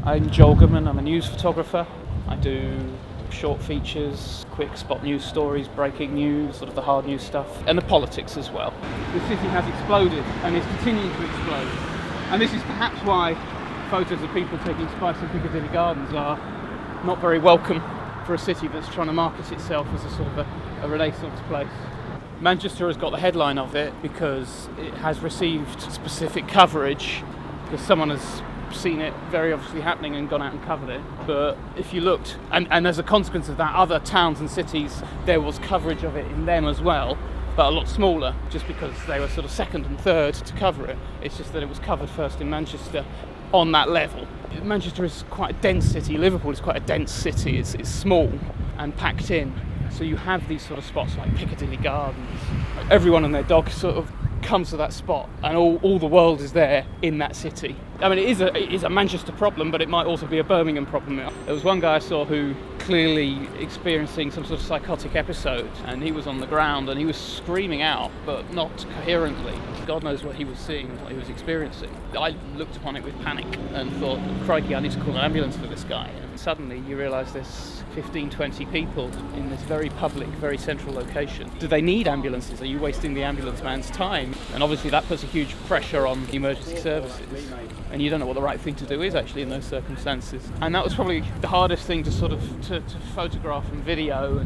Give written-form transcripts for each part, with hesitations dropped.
I'm Joel Goodman, I'm a news photographer. I do short features, quick spot news stories, breaking news, sort of the hard news stuff, and the politics as well. The city has exploded and is continuing to explode. And this is perhaps why photos of people taking spice in Piccadilly Gardens are not very welcome for a city that's trying to market itself as a sort of a Renaissance place. Manchester has got the headline of it because it has received specific coverage, because someone has seen it very obviously happening and gone out and covered it. But if you looked, and as a consequence of that, other towns and cities, there was coverage of it in them as well, but a lot smaller, just because they were sort of second and third to cover it. It's just that it was covered first in Manchester on that level. Manchester is quite a dense city. Liverpool is quite a dense city. It's small and packed in. So you have these sort of spots like Piccadilly Gardens. Everyone and their dog sort of comes to that spot, and all the world is there in that city. I mean, it is a Manchester problem, but it might also be a Birmingham problem. There was one guy I saw who clearly experiencing some sort of psychotic episode, and he was on the ground and he was screaming out, but not coherently. God knows what he was seeing and what he was experiencing. I looked upon it with panic and thought, crikey, I need to call an ambulance for this guy. And suddenly you realise there's 15, 20 people in this very public, very central location. Do they need ambulances? Are you wasting the ambulance man's time? And obviously that puts a huge pressure on the emergency services. And you don't know what the right thing to do is actually in those circumstances. And that was probably the hardest thing to sort of to photograph and video.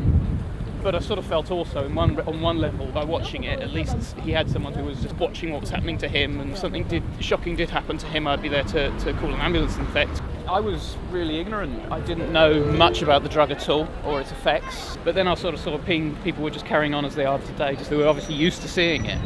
But I sort of felt also on one level, by watching it, at least he had someone who was just watching what was happening to him, and something shocking did happen to him, I'd be there to call an ambulance, in fact. I was really ignorant. I didn't know much about the drug at all, or its effects. But then I sort of people were just carrying on as they are today, just they were obviously used to seeing it.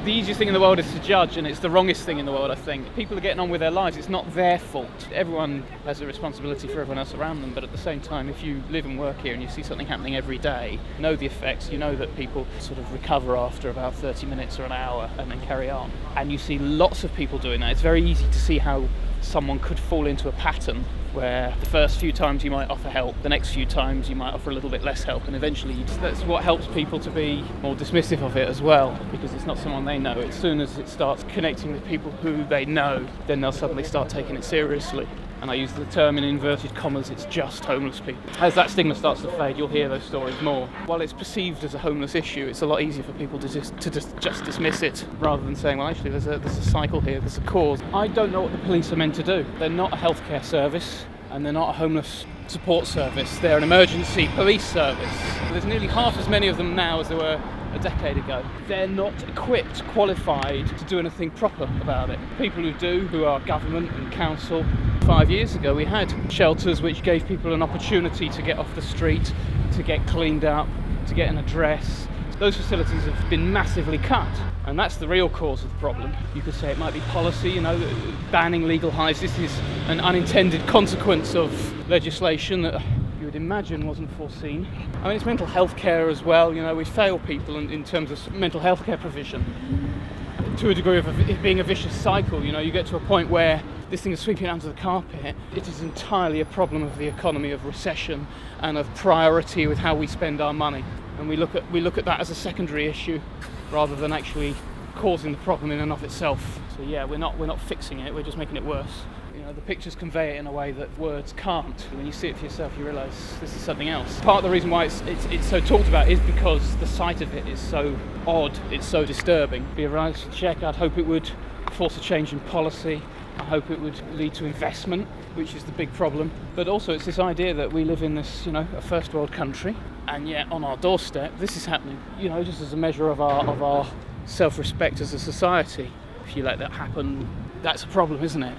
The easiest thing in the world is to judge, and it's the wrongest thing in the world, I think. People are getting on with their lives. It's not their fault. Everyone has a responsibility for everyone else around them, but at the same time, if you live and work here and you see something happening every day, you know the effects, you know that people sort of recover after about 30 minutes or an hour and then carry on. And you see lots of people doing that. It's very easy to see how someone could fall into a pattern where the first few times you might offer help, the next few times you might offer a little bit less help, and eventually that's what helps people to be more dismissive of it as well, because it's not someone they know. As soon as it starts connecting with people who they know, then they'll suddenly start taking it seriously. And I use the term in inverted commas, it's just homeless people. As that stigma starts to fade, you'll hear those stories more. While it's perceived as a homeless issue, it's a lot easier for people to just dismiss it, rather than saying, well, actually, there's a cycle here, there's a cause. I don't know what the police are meant to do. They're not a healthcare service, and they're not a homeless support service. They're an emergency police service. There's nearly half as many of them now as there were a decade ago. They're not equipped, qualified to do anything proper about it. People who do, who are government and council. 5 years ago we had shelters which gave people an opportunity to get off the street, to get cleaned up, to get an address. Those facilities have been massively cut, and that's the real cause of the problem. You could say it might be policy, banning legal highs. This is an unintended consequence of legislation that you would imagine wasn't foreseen. I mean, it's mental health care as well. We fail people in terms of mental health care provision to a degree of it being a vicious cycle. You get to a point where this thing is sweeping under the carpet. It is entirely a problem of the economy, of recession, and of priority with how we spend our money. And we look at that as a secondary issue rather than actually causing the problem in and of itself. So yeah, we're not fixing it, we're just making it worse. The pictures convey it in a way that words can't. When you see it for yourself, you realise this is something else. Part of the reason why it's so talked about is because the sight of it is so odd, it's so disturbing. It'd be a reality check. I'd hope it would force a change in policy. I hope it would lead to investment, which is the big problem. But also it's this idea that we live in this, a first world country, and yet on our doorstep this is happening, just as a measure of our self-respect as a society. If you let that happen, that's a problem, isn't it?